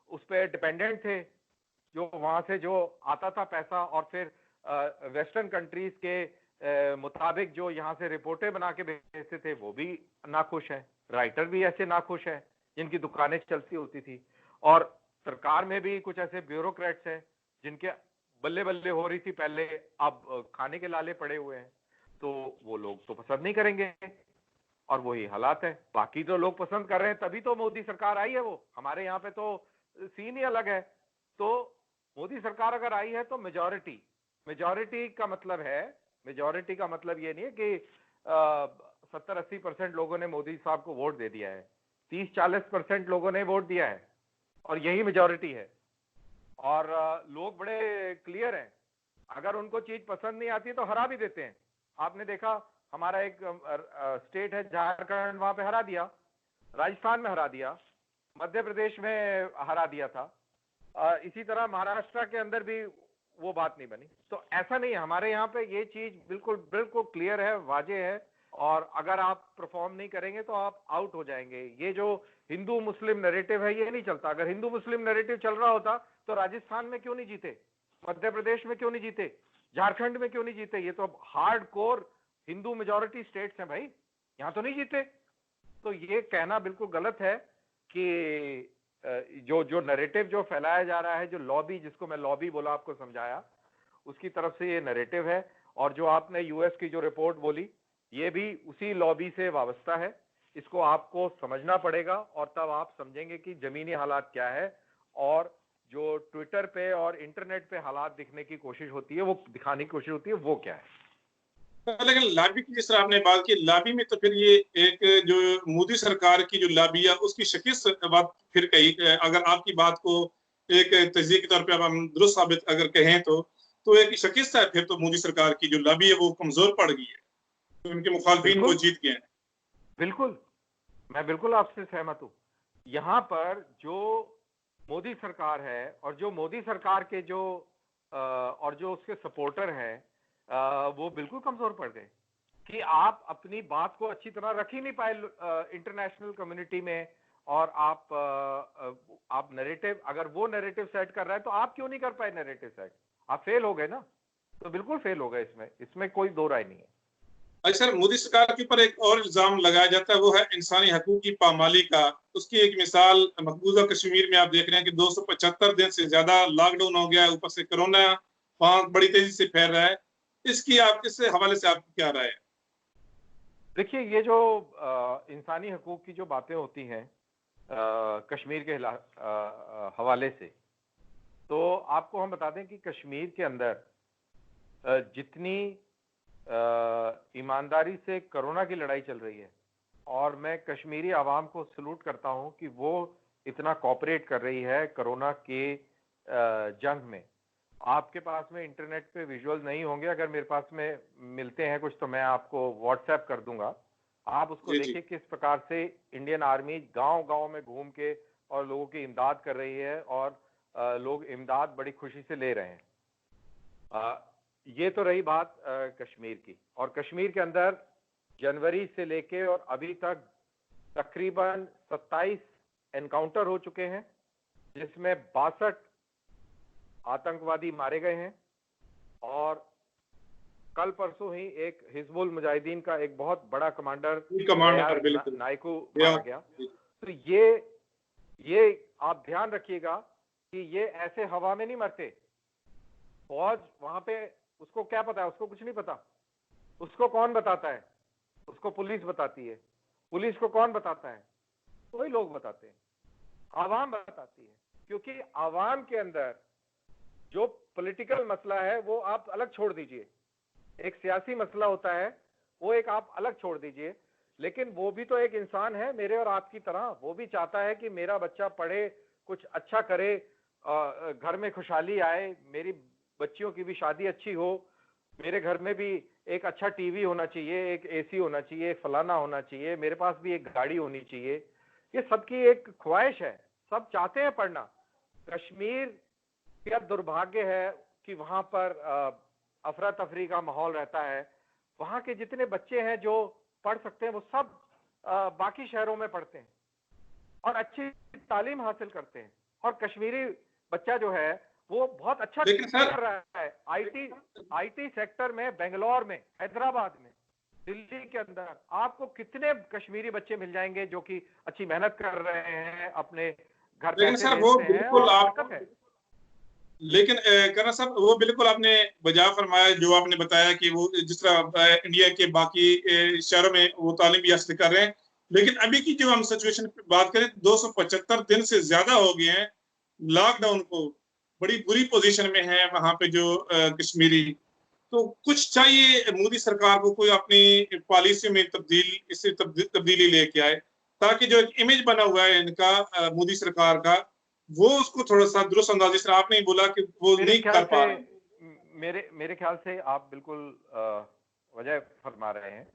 उस पर डिपेंडेंट थे, जो वहां से जो आता था पैसा और फिर वेस्टर्न कंट्रीज के मुताबिक जो यहाँ से रिपोर्टें बना के भेजते थे, वो भी नाखुश है। राइटर भी ऐसे नाखुश है जिनकी दुकानें चलती होती थी, और सरकार में भी कुछ ऐसे ब्यूरोक्रेट्स हैं जिनके बल्ले बल्ले हो रही थी पहले, अब खाने के लाले पड़े हुए हैं। तो वो लोग तो पसंद नहीं करेंगे और वही हालात है। बाकी तो लोग पसंद कर रहे हैं, तभी तो मोदी सरकार आई है। वो हमारे यहाँ पे तो सीन ही अलग है। तो मोदी सरकार अगर आई है तो मेजॉरिटी, मेजॉरिटी का मतलब है, मेजॉरिटी का मतलब ये नहीं है कि 70-80% लोगों ने मोदी साहब को वोट दे दिया है। 30-40% लोगों ने वोट दिया है और यही मेजॉरिटी है। और लोग बड़े क्लियर हैं, अगर उनको चीज पसंद नहीं आती तो हरा भी देते हैं। आपने देखा, हमारा एक स्टेट है झारखंड, वहां पे हरा दिया, राजस्थान में हरा दिया, मध्य प्रदेश में हरा दिया था, इसी तरह महाराष्ट्र के अंदर भी वो बात नहीं बनी। तो ऐसा नहीं है, हमारे यहाँ पे ये चीज बिल्कुल बिल्कुल क्लियर है, वाजे है, और अगर आप परफॉर्म नहीं करेंगे तो आप आउट हो जाएंगे। ये जो हिंदू मुस्लिम नैरेटिव है ये नहीं चलता। अगर हिंदू मुस्लिम नैरेटिव चल रहा होता तो राजस्थान में क्यों नहीं जीते, मध्य प्रदेश में क्यों नहीं जीते, झारखंड में क्यों नहीं जीते? ये तो अब hard core Hindu majority states हैं भाई, यहां तो नहीं जीते। तो ये कहना बिल्कुल गलत है कि जो जो नैरेटिव जो फैलाया जा रहा है, जो लॉबी, जिसको मैं लॉबी बोला आपको समझाया, उसकी तरफ से ये नैरेटिव है। और जो आपने यूएस की जो रिपोर्ट बोली, ये भी उसी लॉबी से वाबस्ता है। इसको आपको समझना पड़ेगा और तब आप समझेंगे कि जमीनी हालात क्या है, और जो ट्विटर पे और इंटरनेट पे हालात दिखने की कोशिश होती है, वो दिखाने की कोशिश होती है, वो क्या है। लेकिन लॉबी की जिस तरह आपने बात की, लॉबी में तो फिर ये एक जो मोदी सरकार की जो लॉबी है उसकी शिकस्त बात फिर कही, अगर आपकी बात को एक तजज़िये के तौर पे अब हम दुरुस्त साबित अगर कहें तो एक शिकस्त है। फिर तो मोदी सरकार की जो लॉबी है वो कमजोर पड़ गई है, तो उनके मुखालफिन वो बिल्कुल जीत गए हैं। बिल्कुल, मैं बिल्कुल आपसे सहमत हूं। यहां पर जो मोदी सरकार है और जो मोदी सरकार के जो और जो उसके सपोर्टर हैं, वो बिल्कुल कमजोर पड़ गए कि आप अपनी बात को अच्छी तरह रख ही नहीं पाए इंटरनेशनल कम्युनिटी में। और आप नैरेटिव, अगर वो नैरेटिव सेट कर रहा है तो आप क्यों नहीं कर पाए नैरेटिव सेट? आप फेल हो गए ना, तो बिल्कुल फेल हो गए, इसमें इसमें कोई दो राय नहीं है। अच्छा सर, मोदी सरकार के ऊपर एक और इल्जाम लगाया जाता है, वो है इंसानी हकूक की पामाली का। उसकी एक मिसाल मकबूजा कश्मीर में आप देख रहे हैं कि 275 दिन से ज्यादा लॉकडाउन हो गया है, ऊपर से कोरोना वहां बड़ी तेजी से फैल रहा है। इसकी आप इस हवाले से आपकी क्या राय है? देखिए, ये जो इंसानी हकूक की जो बातें होती हैं कश्मीर के हवाले से, तो आपको हम बता दें कि कश्मीर के अंदर जितनी ईमानदारी से कोरोना की लड़ाई चल रही है, और मैं कश्मीरी आवाम को सलूट करता हूं कि वो इतना कोऑपरेट कर रही है कोरोना के जंग में। आपके पास में इंटरनेट पे विजुअल नहीं होंगे, अगर मेरे पास में मिलते हैं कुछ तो मैं आपको व्हाट्सएप कर दूंगा। आप उसको जी जी। देखिए किस प्रकार से इंडियन आर्मी गांव गांव में घूम के और लोगों की इमदाद कर रही है, और लोग इमदाद बड़ी खुशी से ले रहे हैं। ये तो रही बात कश्मीर की। और कश्मीर के अंदर जनवरी से लेके और अभी तक तकरीबन 27 एनकाउंटर हो चुके हैं, जिसमें 62 आतंकवादी मारे गए हैं, और कल परसों ही एक हिजबुल मुजाहिदीन का एक बहुत बड़ा कमांडर कमांडर फयाज बिल्कुल। नाइकू या, मारा गया। तो ये आप ध्यान रखिएगा कि ये ऐसे हवा में नहीं मरते। फौज वहां पे, उसको क्या पता है? उसको कुछ नहीं पता। उसको कौन बताता है? उसको पुलिस बताती है। पुलिस को कौन बताता है? वही लोग बताते हैं, आवाम बताती है। क्योंकि आवाम के अंदर जो पॉलिटिकल मसला है वो आप अलग छोड़ दीजिए, एक सियासी मसला होता है, वो एक आप अलग छोड़ दीजिए, लेकिन वो भी तो एक इंसान है मेरे और आपकी तरह। वो भी चाहता है कि मेरा बच्चा पढ़े, कुछ अच्छा करे, घर में खुशहाली आए, मेरी बच्चियों की भी शादी अच्छी हो, मेरे घर में भी एक अच्छा टीवी होना चाहिए, एक एसी होना चाहिए, एक फलाना होना चाहिए, मेरे पास भी एक गाड़ी होनी चाहिए। ये सबकी एक ख्वाहिश है, सब चाहते हैं पढ़ना। कश्मीर का दुर्भाग्य है कि वहां पर अफरा तफरी का माहौल रहता है। वहां के जितने बच्चे हैं जो पढ़ सकते हैं वो सब बाकी शहरों में पढ़ते हैं और अच्छी तालीम हासिल करते हैं। और कश्मीरी बच्चा जो है वो बहुत अच्छा लेकिन सर कर रहा है आईटी सेक्टर में, बेंगलोर में, हैदराबाद में, दिल्ली के अंदर आपको कितने कश्मीरी बच्चे मिल जाएंगे जो कि अच्छी मेहनत कर रहे हैं, अपने घर लेकिन पैसे सर वो भेजते हैं बिल्कुल और आप, बरकत है। लेकिन करना साहब वो बिल्कुल आपने बजा फरमाया जो आपने बताया कि वो जिस तरह इंडिया के बाकी शहरों में वो तालीम भी हासिल कर रहे हैं। लेकिन अभी की जो हम सिचुएशन की बात करें, 275 दिन से ज्यादा हो गए हैं लॉकडाउन को, बड़ी बुरी पोजीशन में है वहां पे जो कश्मीरी। तो कुछ चाहिए मोदी सरकार को, कोई अपनी पॉलिसी में तब्दीली लेके आए, ताकि जो एक इमेज बना हुआ है इनका मोदी सरकार का, वो उसको थोड़ा सा दुरुस्त अंदाज, जिस तरह आपने बोला कि वो मेरे नहीं ख्याल कर से पा रहे। मेरे ख्याल से आप बिल्कुल वजह फरमा रहे हैं।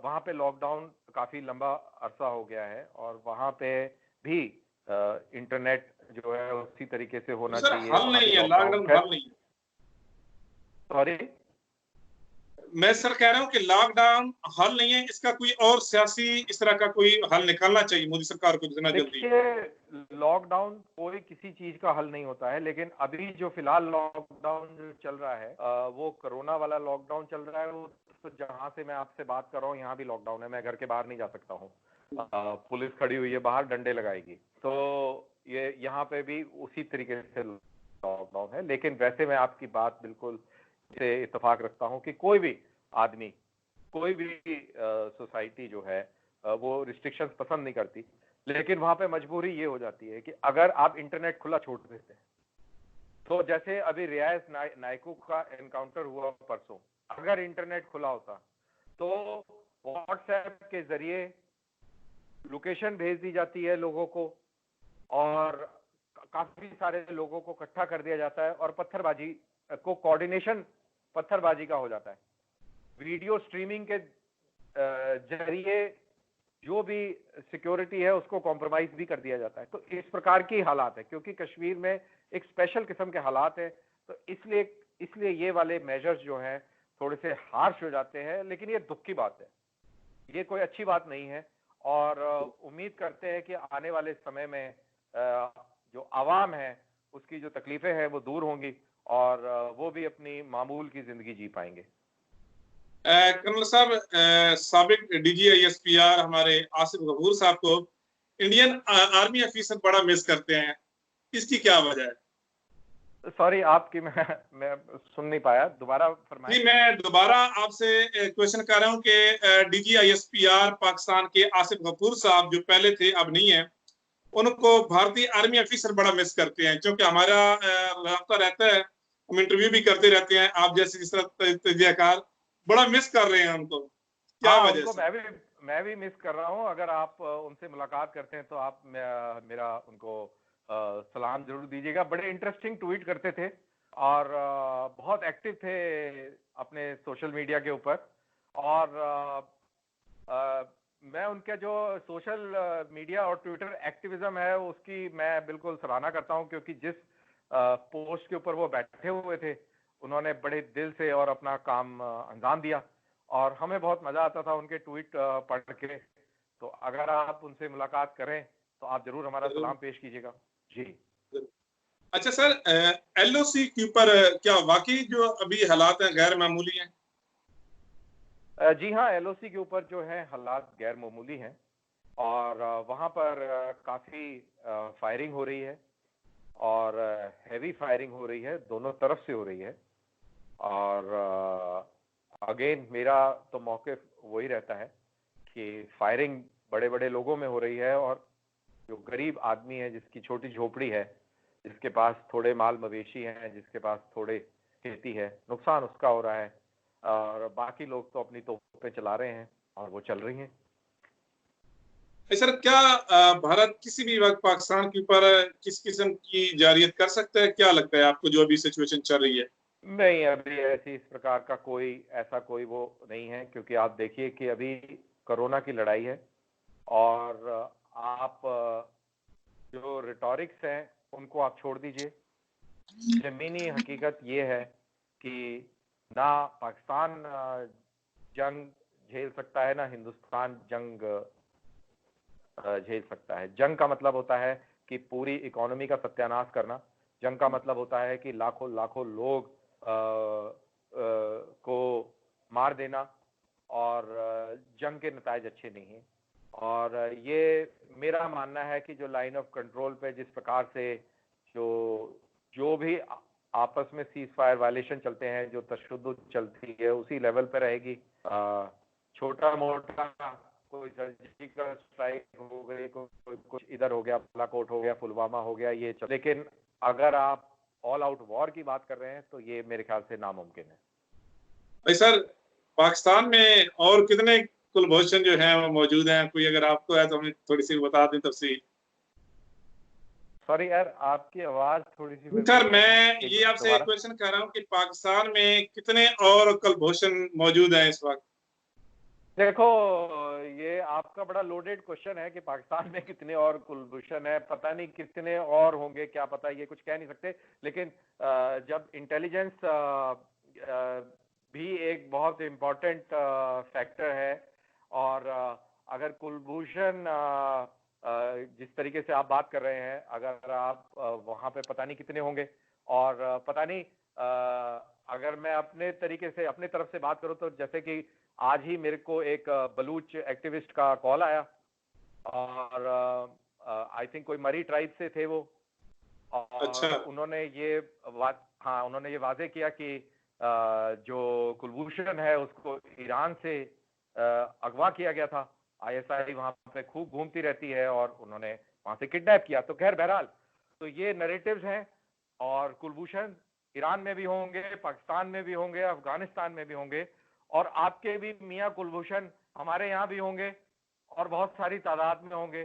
वहां पे लॉकडाउन काफी लंबा अरसा हो गया है और वहां पे भी इंटरनेट जो है उसी तरीके से तो होना सर चाहिए, हल वहां भी नहीं है, लॉकडाउन। लॉकडाउन खैर, हल नहीं है। सॉरी, मैं सर कह रहा हूँ कि लॉकडाउन हल नहीं है, इसका कोई और सियासी इस तरह का कोई हल निकालना चाहिए मोदी सरकार को जितना जल्दी। देखिए, लॉकडाउन कोई किसी चीज का हल नहीं होता है, लेकिन अभी जो फिलहाल लॉकडाउन जो चल रहा है वो कोरोना वाला लॉकडाउन चल रहा है। वो तो जहां से मैं आपसे बात कर रहा हूँ यहाँ भी लॉकडाउन है, मैं घर के बाहर नहीं जा सकता हूँ। पुलिस खड़ी हुई है बाहर, डंडे लगाएगी। तो ये यहाँ पे भी उसी तरीके से लॉकडाउन है। लेकिन वैसे मैं आपकी बात बिल्कुल से इत्तेफाक रखता हूँ कि कोई भी आदमी, कोई भी सोसाइटी जो है वो रिस्ट्रिक्शंस पसंद नहीं करती। लेकिन वहां पे मजबूरी ये हो जाती है कि अगर आप इंटरनेट खुला छोड़ देते हैं, तो जैसे अभी रियाज नायकू का एनकाउंटर हुआ परसों, अगर इंटरनेट खुला होता तो व्हाट्सएप के जरिए लोकेशन भेज दी जाती है लोगों को और काफी सारे लोगों को इकट्ठा कर दिया जाता है और पत्थरबाजी को कोऑर्डिनेशन पत्थरबाजी का हो जाता है। वीडियो स्ट्रीमिंग के जरिए जो भी सिक्योरिटी है उसको कॉम्प्रोमाइज भी कर दिया जाता है। तो इस प्रकार की हालात है, क्योंकि कश्मीर में एक स्पेशल किस्म के हालात है, तो इसलिए ये वाले मेजर्स जो हैं थोड़े से हार्श हो जाते हैं। लेकिन ये दुख की बात है, ये कोई अच्छी बात नहीं है। और उम्मीद करते हैं कि आने वाले समय में जो आवाम है उसकी जो तकलीफें हैं वो दूर होंगी और वो भी अपनी मामूल की जिंदगी जी पाएंगे। कर्नल साहब, साबिक DGISPR हमारे आसिफ गफूर साहब को इंडियन आर्मी ऑफिसर बड़ा मिस करते हैं, इसकी क्या वजह है? सॉरी, आपकी मैं सुन नहीं पाया, दोबारा फरमाएं। जी, मैं दोबारा आपसे क्वेश्चन कर रहा हूँ कि DGISPR पाकिस्तान के आसिफ गफूर साहब जो पहले थे अब नहीं है, उनको भारतीय आर्मी ऑफिसर बड़ा मिस करते हैं, क्योंकि हमारा रास्ता रहता है, हम इंटरव्यू भी करते रहते हैं, आप जैसे जिस तरह तजज़ियाकार बड़ा मिस कर रहे हैं उनको, क्या हाँ, वजह उनको से? मैं भी मिस कर रहा हूँ। अगर आप उनसे मुलाकात करते हैं तो आप मेरा उनको सलाम जरूर दीजिएगा। बड़े इंटरेस्टिंग ट्वीट करते थे और बहुत एक्टिव थे अपने सोशल मीडिया के ऊपर। और मैं उनके जो सोशल मीडिया और ट्विटर एक्टिविज्म है उसकी मैं बिल्कुल सराहना करता हूं, क्योंकि जिस पोस्ट के ऊपर वो बैठे हुए थे उन्होंने बड़े दिल से और अपना काम अंजाम दिया और हमें बहुत मजा आता था उनके ट्वीट पढ़ के। तो अगर आप उनसे मुलाकात करें तो आप जरूर हमारा जरूर, सलाम पेश कीजिएगा जी। जरूर। अच्छा सर, LOC के ऊपर क्या वाकई जो अभी हालात हैं गैर मामूली हैं? जी हाँ, एलओसी के ऊपर जो है हालात गैर मामूली हैं और वहाँ पर काफी फायरिंग हो रही है और हैवी फायरिंग हो रही है, दोनों तरफ से हो रही है। और अगेन मेरा तो मौक़िफ़ वही रहता है कि फायरिंग बड़े बड़े लोगों में हो रही है और जो गरीब आदमी है, जिसकी छोटी झोपड़ी है, जिसके पास थोड़े माल मवेशी हैं, जिसके पास थोड़े खेती है, नुकसान उसका हो रहा है और बाकी लोग तो अपनी तोपें चला रहे हैं और वो चल रही हैं। सर क्या भारत किसी भी वक्त पाकिस्तान के ऊपर किस किस्म की जारियत कर सकता है? क्या लगता है आपको जो अभी सिचुएशन चल रही है? नहीं, अभी ऐसी इस प्रकार का कोई वो नहीं है, क्योंकि आप देखिए कि अभी कोरोना की लड़ाई है और आप जो रिटॉरिक्स हैं उनको आप छोड़ दीजिए। जमीनी हकीकत ये है कि ना पाकिस्तान जंग झेल सकता है, ना हिंदुस्तान जंग झेल सकता है। जंग का मतलब होता है कि पूरी इकोनॉमी का सत्यानाश करना। जंग का मतलब होता है कि लाखों लाखों लोग को मार देना, और जंग के नतायज अच्छे नहीं हैं। और ये मेरा मानना है कि जो लाइन ऑफ कंट्रोल पे जिस प्रकार से जो जो भी आपस में सीज फायर वायलेशन चलते हैं, जो तशद्दुद चलती है, उसी लेवल पे रहेगी। छोटा मोटा कोई सर्जिकल स्ट्राइक हो गई, कुछ इधर हो गया, बालाकोट हो गया, पुलवामा हो गया, ये चल, लेकिन अगर आप ऑल आउट वॉर की बात कर रहे हैं तो ये मेरे ख्याल से नामुमकिन है। भाई सर, पाकिस्तान में और कितने कुलभूषण जो हैं वो मौजूद हैं? कोई अगर आपको है तो हमें थोड़ी सी बता दें तफसील। सॉरी यार, आपकी आवाज थोड़ी सी मेरे को सर मैं एक ये आपसे एक दोबारा। क्वेश्चन कर रहा हूँ कि पाकिस्तान में कितने और कुलभूषण मौजूद हैं इस वक्त? देखो, ये आपका बड़ा लोडेड क्वेश्चन है कि पाकिस्तान में कितने और कुलभूषण है। पता नहीं कितने और होंगे, क्या पता, ये कुछ कह नहीं सकते। लेकिन जब इंटेलिजेंस भी एक बहुत इम्पोर्टेंट फैक्टर है, और अगर कुलभूषण जिस तरीके से आप बात कर रहे हैं, अगर आप वहां पे पता नहीं कितने होंगे, और पता नहीं, अगर मैं अपने तरीके से अपने तरफ से बात करूं तो जैसे कि आज ही मेरे को एक बलूच एक्टिविस्ट का कॉल आया, और आई थिंक कोई मरी ट्राइब से थे वो, अच्छा। और उन्होंने ये वाजे किया कि जो कुलभूषण है उसको ईरान से अगवा किया गया था। आईएसआई वहां पे खूब घूमती रहती है और उन्होंने वहां से किडनैप किया। तो खैर, बहरहाल, तो ये नैरेटिव्स हैं, और कुलभूषण ईरान में भी होंगे, पाकिस्तान में भी होंगे, अफगानिस्तान में भी होंगे, और आपके भी मियां कुलभूषण हमारे यहाँ भी होंगे, और बहुत सारी तादाद में होंगे।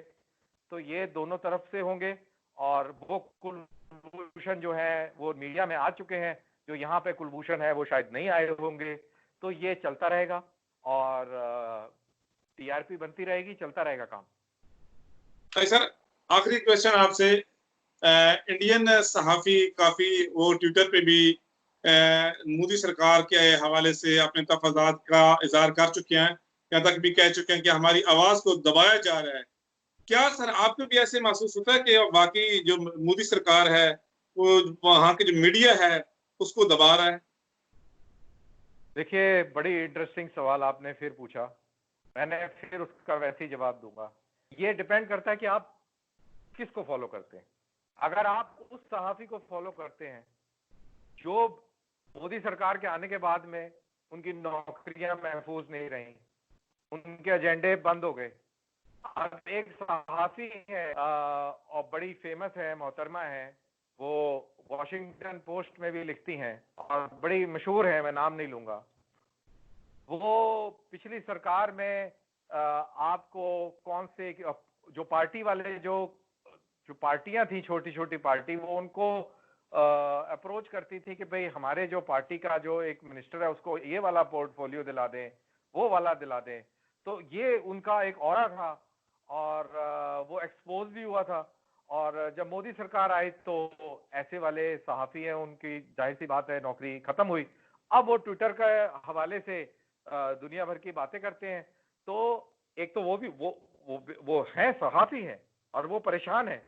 तो ये दोनों तरफ से होंगे, और वो कुलभूषण जो है वो मीडिया में आ चुके हैं। जो यहाँ पे कुलभूषण है वो शायद नहीं आए होंगे। तो ये चलता रहेगा, और टीआरपी बनती रहेगी, चलता रहेगा काम। भाई सर, आखिरी क्वेश्चन आपसे। इंडियन सहाफी काफी वो ट्विटर पे भी मोदी सरकार के हवाले से अपने तफादात का इजहार कर चुके हैं, यहाँ तक भी कह चुके हैं कि हमारी आवाज को दबाया जा रहा है। क्या सर आपको भी ऐसे महसूस होता है कि बाकी जो मोदी सरकार है वो वहां की जो मीडिया है उसको दबा रहा है? देखिए, बड़ी इंटरेस्टिंग सवाल आपने फिर पूछा। मैंने फिर उसका वैसे ही जवाब दूंगा। ये डिपेंड करता है कि आप किसको फॉलो करते हैं। अगर आप उस सहाफी को फॉलो करते हैं जो मोदी सरकार के आने के बाद में उनकी नौकरियां महफूज नहीं रही, उनके एजेंडे बंद हो गए। अब एक सहाफी है और बड़ी फेमस है, मोहतरमा है, वो वॉशिंगटन पोस्ट में भी लिखती हैं और बड़ी मशहूर है, मैं नाम नहीं लूंगा। वो पिछली सरकार में आपको कौन से जो पार्टी वाले जो पार्टियां थी, छोटी छोटी पार्टी, वो उनको अप्रोच करती थी कि भाई हमारे जो पार्टी का जो एक मिनिस्टर है उसको ये वाला पोर्टफोलियो दिला दें, वो वाला दिला दें। तो ये उनका एक ऑरा था, और वो एक्सपोज भी हुआ था। और जब मोदी सरकार आई तो ऐसे वाले सहाफी हैं, उनकी जाहिर सी बात है नौकरी खत्म हुई। अब वो ट्विटर के हवाले से दुनिया भर की बातें करते हैं। तो एक तो वो भी वो है, सहाफी हैं, और वो परेशान है।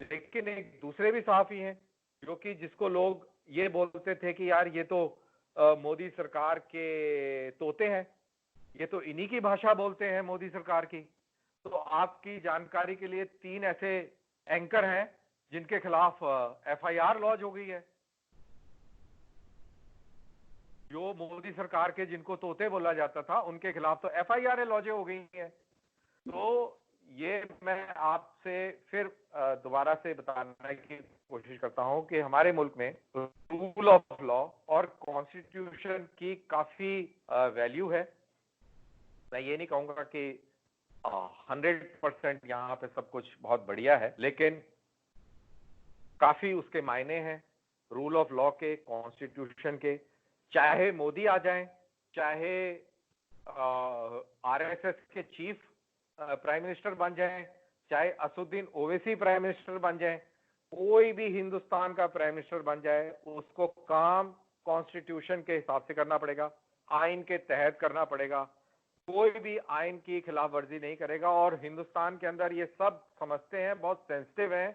लेकिन एक दूसरे भी सहाफी हैं जो कि जिसको लोग ये बोलते थे कि यार ये तो मोदी सरकार के तोते हैं, ये तो इन्हीं की भाषा बोलते हैं मोदी सरकार की। तो आपकी जानकारी के लिए 3 ऐसे एंकर हैं जिनके खिलाफ एफआईआर लॉन्च हो गई है। जो मोदी सरकार के जिनको तोते बोला जाता था उनके खिलाफ तो एफआईआर लॉन्च हो गई है। तो ये मैं आपसे फिर दोबारा से बताने की कोशिश करता हूं कि हमारे मुल्क में रूल ऑफ लॉ और कॉन्स्टिट्यूशन की काफी वैल्यू है। मैं ये नहीं कहूंगा कि 100% यहाँ पे सब कुछ बहुत बढ़िया है, लेकिन काफी उसके मायने हैं रूल ऑफ लॉ के, कॉन्स्टिट्यूशन के। चाहे मोदी आ जाएं, चाहे आरएसएस के चीफ प्राइम मिनिस्टर बन जाएं, चाहे असुद्दीन ओवैसी प्राइम मिनिस्टर बन जाएं, कोई भी हिंदुस्तान का प्राइम मिनिस्टर बन जाए, उसको काम कॉन्स्टिट्यूशन के हिसाब से करना पड़ेगा, आइन के तहत करना पड़ेगा। कोई भी आइन की खिलाफ वर्जी नहीं करेगा। और हिंदुस्तान के अंदर ये सब समझते हैं, बहुत सेंसिटिव हैं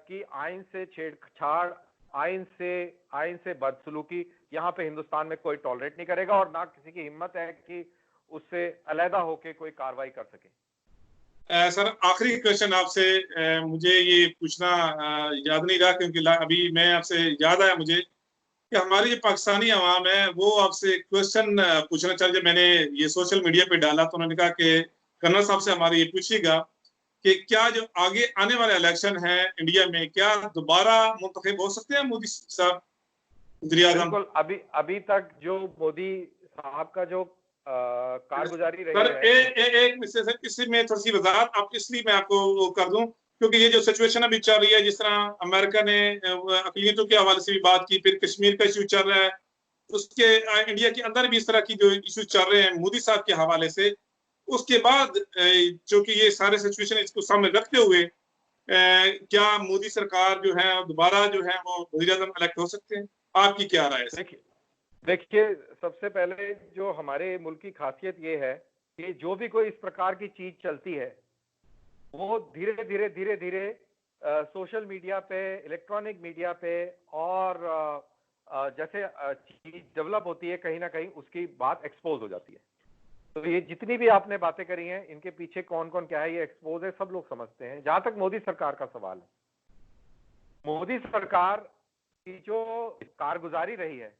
कि आइन से छेड़छाड़, आइन से बदसलूकी यहाँ पे हिंदुस्तान में कोई टॉलरेट नहीं करेगा, और ना किसी की हिम्मत है कि उससे अलहदा होकर कोई कार्रवाई कर सके। सर आखिरी क्वेश्चन आपसे, मुझे ये पूछना याद नहीं रहा, क्योंकि अभी मैं आपसे याद आया मुझे कि हमारी जो पाकिस्तानी आवाम है वो आपसे क्वेश्चन पूछना चाह रही है। मैंने ये सोशल मीडिया पे डाला तो उन्होंने कहा कि कर्नल साहब से हमारे ये पूछिएगा कि क्या जो आगे आने वाले इलेक्शन है इंडिया में, क्या दोबारा मुंतखब हो सकते हैं मोदी साहब वज़ीर आज़म? बिल्कुल। अभी तक जो मोदी साहब का जो कारगुजारी रही सर है, एक मिनट सर, इसी में थोड़ी सी वजाहत आप इसलिए मैं आपको वो कर दूं, क्योंकि ये जो सिचुएशन अभी चल रही है, जिस तरह अमेरिका ने अकलियतों के हवाले से भी बात की, फिर कश्मीर का इशू चल रहा है, उसके इंडिया के अंदर भी इस तरह की जो इशू चल रहे हैं मोदी साहब के हवाले से, उसके बाद जो कि ये सारे सिचुएशन इसको सामने रखते हुए क्या मोदी सरकार जो है दोबारा जो है वो वज़ीर आज़म इलेक्ट हो सकते हैं? आपकी क्या राय है? देखिए, सबसे पहले जो हमारे मुल्क की खासियत ये है कि जो भी कोई इस प्रकार की चीज चलती है, वो धीरे धीरे सोशल मीडिया पे, इलेक्ट्रॉनिक मीडिया पे, और जैसे चीज डेवलप होती है कहीं ना कहीं उसकी बात एक्सपोज हो जाती है। तो ये जितनी भी आपने बातें करी हैं, इनके पीछे कौन कौन क्या है, ये एक्सपोज है, सब लोग समझते हैं। जहां तक मोदी सरकार का सवाल है, मोदी सरकार की जो कारगुजारी रही है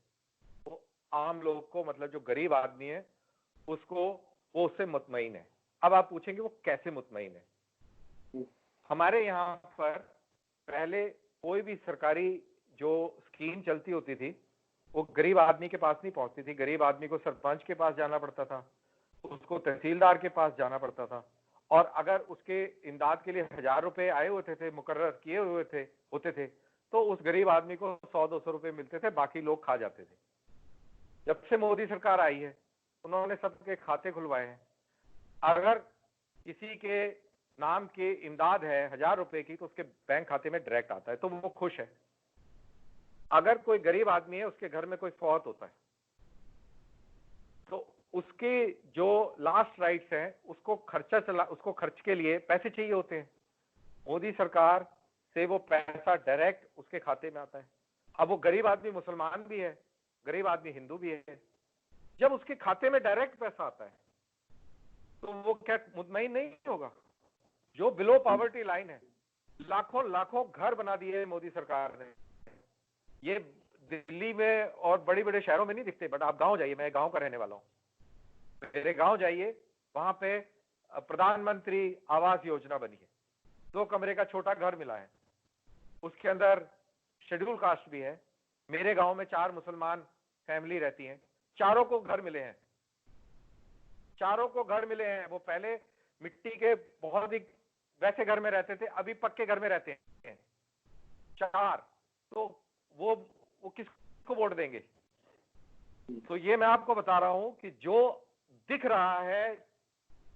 वो आम लोग को, मतलब जो गरीब आदमी है उसको, वो उससे मुतमईन है। अब आप पूछेंगे वो कैसे मुतमईन है। हमारे यहाँ पर पहले कोई भी सरकारी जो स्कीम चलती होती थी वो गरीब आदमी के पास नहीं पहुंचती थी। गरीब आदमी को सरपंच के पास जाना पड़ता था, उसको तहसीलदार के पास जाना पड़ता था, और अगर उसके इमदाद के लिए 1000 रुपए आए होते थे, मुकर्रर किए हुए होते थे, तो उस गरीब आदमी को 100-200 रुपए मिलते थे, बाकी लोग खा जाते थे। जब से मोदी सरकार आई है उन्होंने सबके खाते खुलवाए हैं। अगर किसी के नाम की इमदाद है 1000 रुपए की, तो उसके बैंक खाते में डायरेक्ट आता है, तो वो खुश है। अगर कोई गरीब आदमी है, उसके घर में कोई फौत होता है, तो उसके जो लास्ट राइट्स हैं उसको उसको खर्च के लिए पैसे चाहिए होते हैं। मोदी सरकार से वो पैसा डायरेक्ट उसके खाते में आता है। अब वो गरीब आदमी मुसलमान भी है, गरीब आदमी हिंदू भी है। जब उसके खाते में डायरेक्ट पैसा आता है तो वो क्या मुतमईन नहीं होगा? जो बिलो पॉवर्टी लाइन है, लाखों लाखों घर बना दिए मोदी सरकार ने। ये दिल्ली में और बड़े बड़े शहरों में नहीं दिखते, बट आप गांव जाइए, मैं गांव का रहने वाला हूं, मेरे गांव जाइए, वहां पे प्रधानमंत्री आवास योजना बनी है। 2 कमरे का छोटा घर मिला है, उसके अंदर शेड्यूल कास्ट भी है। मेरे गांव में 4 मुसलमान फैमिली रहती हैं, चारों को घर मिले हैं, चारों को घर मिले हैं। वो पहले मिट्टी के बहुत ही वैसे घर में रहते थे, अभी पक्के घर में रहते हैं 4। तो वो किसको वोट देंगे? तो ये मैं आपको बता रहा हूं कि जो दिख रहा है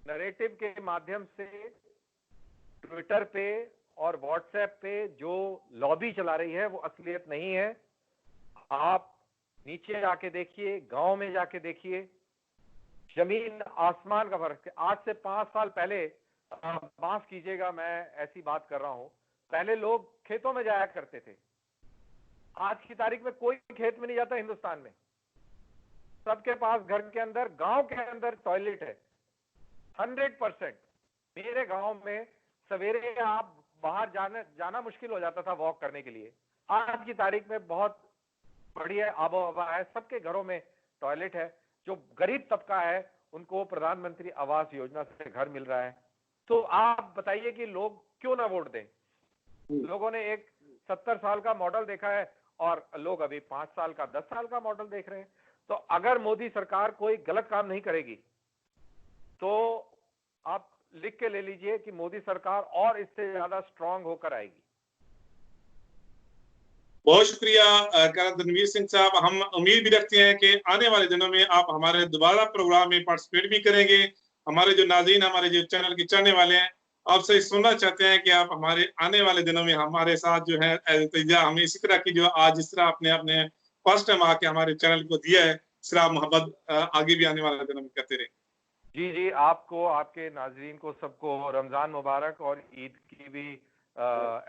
नैरेटिव के माध्यम से, ट्विटर पे और व्हाट्सएप पे जो लॉबी चला रही है, वो असलियत नहीं है। आप नीचे जाके देखिए, गांव में जाके देखिए, जमीन आसमान का फर्क है। आज से 5 साल पहले, माफ कीजिएगा मैं ऐसी बात कर रहा हूं, पहले लोग खेतों में जाया करते थे। आज की तारीख में कोई खेत में नहीं जाता हिंदुस्तान में। सबके पास घर के अंदर, गांव के अंदर टॉयलेट है 100%। मेरे गांव में सवेरे आप बाहर जाना मुश्किल हो जाता था वॉक करने के लिए। आज की तारीख में बहुत बढ़िया आबो हवा है, सबके घरों में टॉयलेट है। जो गरीब तबका है उनको प्रधानमंत्री आवास योजना से घर मिल रहा है। तो आप बताइए कि लोग क्यों ना वोट दें? लोगों ने एक 70 साल का मॉडल देखा है और लोग अभी 5 साल का, 10 साल का मॉडल देख रहे हैं। तो अगर मोदी सरकार कोई गलत काम नहीं करेगी तो आप लिख के ले लीजिए कि मोदी सरकार और इससे ज्यादा स्ट्रांग होकर आएगी। बहुत शुक्रिया कर्नल रणवीर सिंह साहब। हम उम्मीद भी रखते हैं कि आने वाले दिनों में आप हमारे दोबारा प्रोग्राम में पार्टिसिपेट भी करेंगे। हमारे जो नाज़रीन, हमारे जो चैनल के चाहने वाले हैं, आपसे सुनना चाहते हैं कि आप हमारे आने वाले दिनों में हमारे साथ जो है हमें इसी तरह की जो आज जिस तरह आपने अपने फर्स्ट टाइम आके हमारे चैनल को दिया है, इस तरह मोहब्बत आगे भी आने वाले दिनों में करते रहे। जी जी, आपको, आपके नाजरीन को सबको रमजान मुबारक और ईद की भी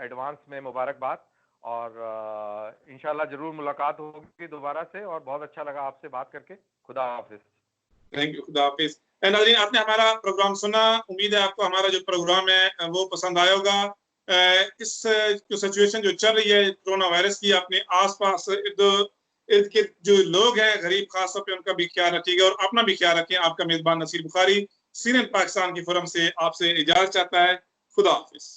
एडवांस में मुबारकबाद। और इंशाल्लाह जरूर मुलाकात होगी दोबारा से, और बहुत अच्छा लगा आपसे बात करके। खुदा हाफिज। थैंक यू, खुदा हाफिज। नाज़रीन, आपने हमारा प्रोग्राम सुना, उम्मीद है आपको हमारा जो प्रोग्राम है वो पसंद आया होगा। इस जो सिचुएशन जो चल रही है कोरोना वायरस की, अपने आसपास इर्द गिर्द जो लोग हैं गरीब, खासतौर पे उनका भी ख्याल रखिएगा और अपना भी ख्याल रखें। आपका मेजबान नसीर बुखारी, CNN पाकिस्तान की फोरम से आपसे इजाजत चाहता है। खुदा हाफिज।